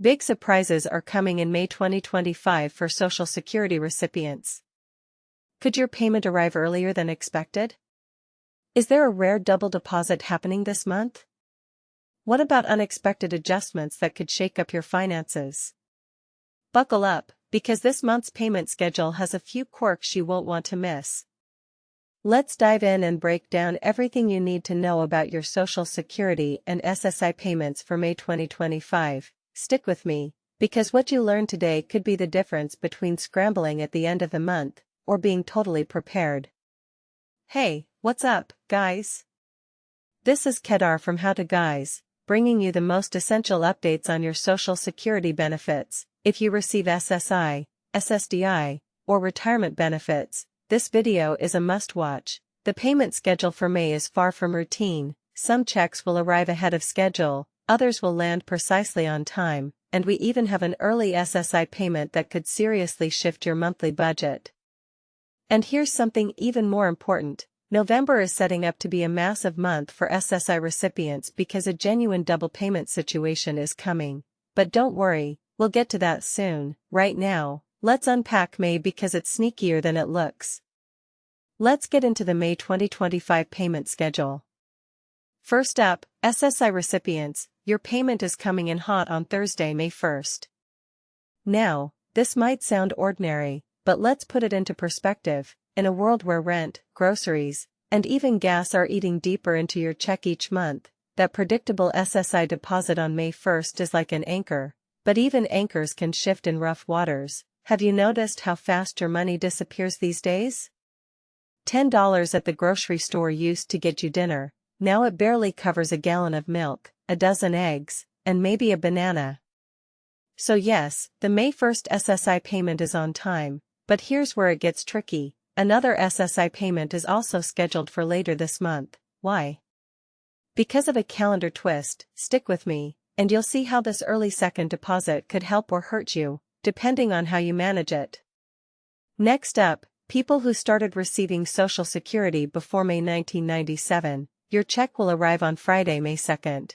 Big surprises are coming in May 2025 for Social Security recipients. Could your payment arrive earlier than expected? Is there a rare double deposit happening this month? What about unexpected adjustments that could shake up your finances? Buckle up, because this month's payment schedule has a few quirks you won't want to miss. Let's dive in and break down everything you need to know about your Social Security and SSI payments for May 2025. Stick with me, because what you learn today could be the difference between scrambling at the end of the month or being totally prepared. Hey, what's up, guys? This is Kedar from How to Guys, bringing you the most essential updates on your Social Security benefits. If you receive SSI, SSDI, or retirement benefits, this video is a must-watch. The payment schedule for May is far from routine. Some checks will arrive ahead of schedule, others will land precisely on time, and we even have an early SSI payment that could seriously shift your monthly budget. And here's something even more important. November is setting up to be a massive month for SSI recipients because a genuine double payment situation is coming. But don't worry, we'll get to that soon. Right now, let's unpack May because it's sneakier than it looks. Let's get into the May 2025 payment schedule. First up, SSI recipients, your payment is coming in hot on Thursday, May 1st. Now, this might sound ordinary, but let's put it into perspective. In a world where rent, groceries, and even gas are eating deeper into your check each month, that predictable SSI deposit on May 1st is like an anchor. But even anchors can shift in rough waters. Have you noticed how fast your money disappears these days? $10 at the grocery store used to get you dinner. Now it barely covers a gallon of milk, a dozen eggs, and maybe a banana. So yes, the May 1st SSI payment is on time, but here's where it gets tricky. Another SSI payment is also scheduled for later this month. Why? Because of a calendar twist. Stick with me, and you'll see how this early second deposit could help or hurt you, depending on how you manage it. Next up, people who started receiving Social Security before May 1997. Your check will arrive on Friday, May 2nd.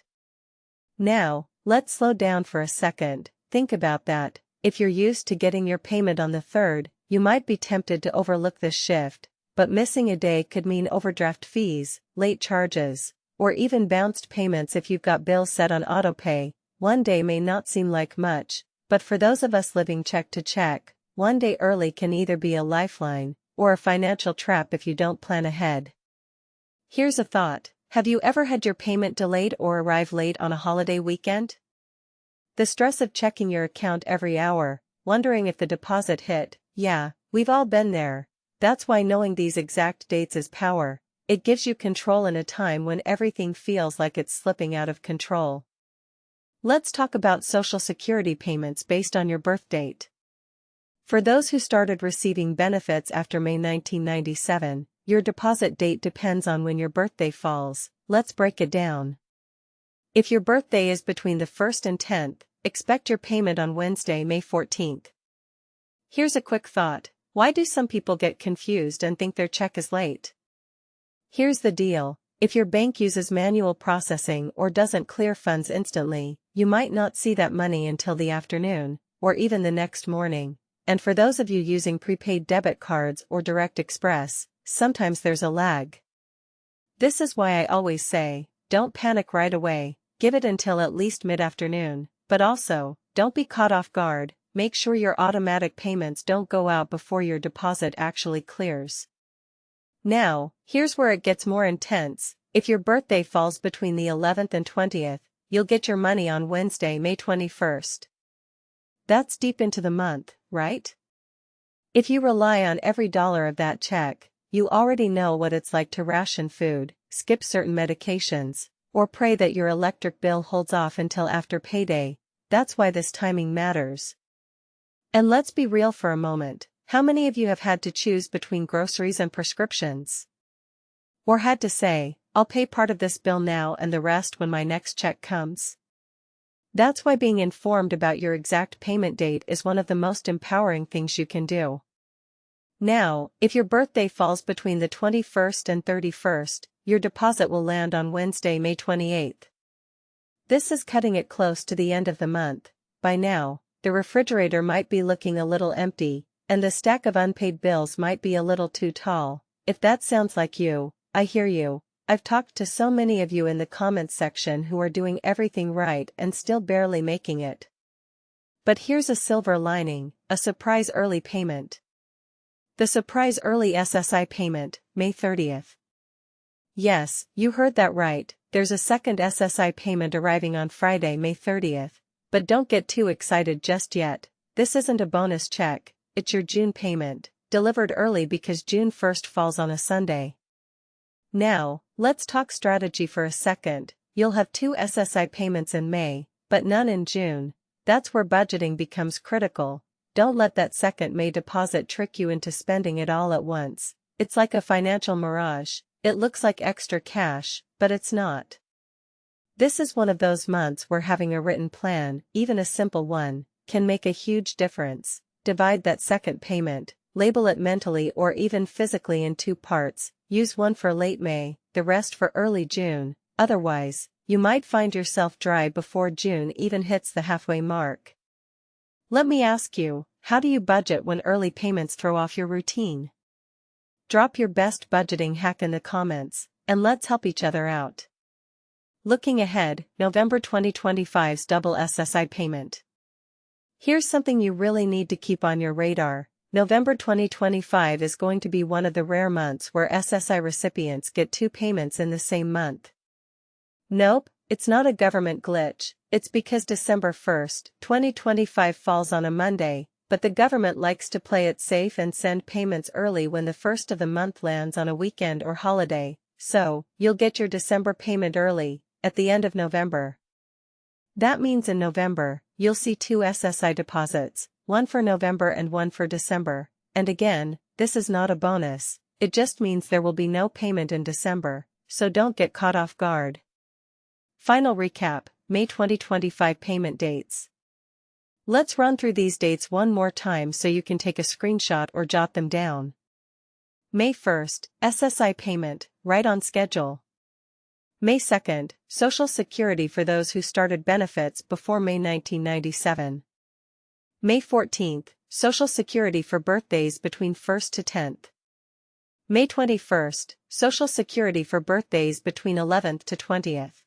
Now, let's slow down for a second. Think about that. If you're used to getting your payment on the 3rd, you might be tempted to overlook this shift, but missing a day could mean overdraft fees, late charges, or even bounced payments if you've got bills set on autopay. One day may not seem like much, but for those of us living check to check, one day early can either be a lifeline or a financial trap if you don't plan ahead. Here's a thought. Have you ever had your payment delayed or arrive late on a holiday weekend? The stress of checking your account every hour, wondering if the deposit hit. Yeah, we've all been there. That's why knowing these exact dates is power. It gives you control in a time when everything feels like it's slipping out of control. Let's talk about Social Security payments based on your birth date. For those who started receiving benefits after May 1997, your deposit date depends on when your birthday falls. Let's break it down. If your birthday is between the 1st and 10th, expect your payment on Wednesday, May 14th. Here's a quick thought. Why do some people get confused and think their check is late? Here's the deal. If your bank uses manual processing or doesn't clear funds instantly, you might not see that money until the afternoon, or even the next morning. And for those of you using prepaid debit cards or Direct Express, sometimes there's a lag. This is why I always say, don't panic right away, give it until at least mid-afternoon, but also, don't be caught off guard, make sure your automatic payments don't go out before your deposit actually clears. Now, here's where it gets more intense. If your birthday falls between the 11th and 20th, you'll get your money on Wednesday, May 21st. That's deep into the month, right? If you rely on every dollar of that check, you already know what it's like to ration food, skip certain medications, or pray that your electric bill holds off until after payday. That's why this timing matters. And let's be real for a moment. How many of you have had to choose between groceries and prescriptions? Or had to say, I'll pay part of this bill now and the rest when my next check comes? That's why being informed about your exact payment date is one of the most empowering things you can do. Now, if your birthday falls between the 21st and 31st, your deposit will land on Wednesday, May 28th. This is cutting it close to the end of the month, by now, the refrigerator might be looking a little empty, and the stack of unpaid bills might be a little too tall. If that sounds like you, I hear you. I've talked to so many of you in the comments section who are doing everything right and still barely making it. But here's a silver lining, a surprise early payment. The surprise early SSI payment, May 30th. Yes, you heard that right, there's a second SSI payment arriving on Friday, May 30th. But don't get too excited just yet. This isn't a bonus check, it's your June payment, delivered early because June 1st falls on a Sunday. Now, let's talk strategy for a second. You'll have 2 SSI payments in May, but none in June. That's where budgeting becomes critical. Don't let that second May deposit trick you into spending it all at once. It's like a financial mirage. It looks like extra cash, but it's not. This is one of those months where having a written plan, even a simple one, can make a huge difference. Divide that second payment, label it mentally or even physically in 2 parts, use one for late May, the rest for early June. Otherwise, you might find yourself dry before June even hits the halfway mark. Let me ask you, how do you budget when early payments throw off your routine? Drop your best budgeting hack in the comments, and let's help each other out. Looking ahead, November 2025's double SSI payment. Here's something you really need to keep on your radar. November 2025 is going to be one of the rare months where SSI recipients get 2 payments in the same month. Nope, it's not a government glitch, it's because December 1st, 2025 falls on a Monday, but the government likes to play it safe and send payments early when the first of the month lands on a weekend or holiday, so, you'll get your December payment early, at the end of November. That means in November, you'll see 2 SSI deposits, one for November and one for December, and again, this is not a bonus, it just means there will be no payment in December, so don't get caught off guard. Final recap, May 2025 payment dates. Let's run through these dates one more time so you can take a screenshot or jot them down. May 1st, SSI payment, right on schedule. May 2nd, Social Security for those who started benefits before May 1997. May 14th, Social Security for birthdays between 1st to 10th. May 21st, Social Security for birthdays between 11th to 20th.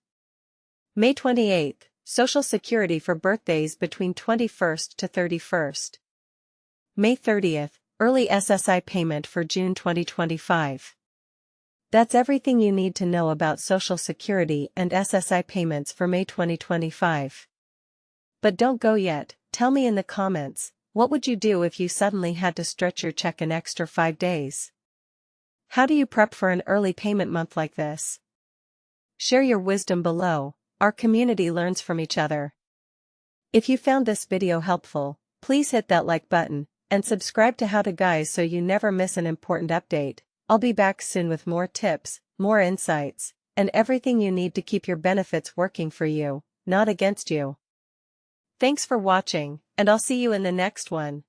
May 28th, Social Security for birthdays between 21st to 31st. May 30th, early SSI payment for June 2025. That's everything you need to know about Social Security and SSI payments for May 2025. But don't go yet, tell me in the comments, what would you do if you suddenly had to stretch your check an extra 5 days? How do you prep for an early payment month like this? Share your wisdom below, our community learns from each other. If you found this video helpful, please hit that like button, and subscribe to How to Guys so you never miss an important update. I'll be back soon with more tips, more insights, and everything you need to keep your benefits working for you, not against you. Thanks for watching, and I'll see you in the next one.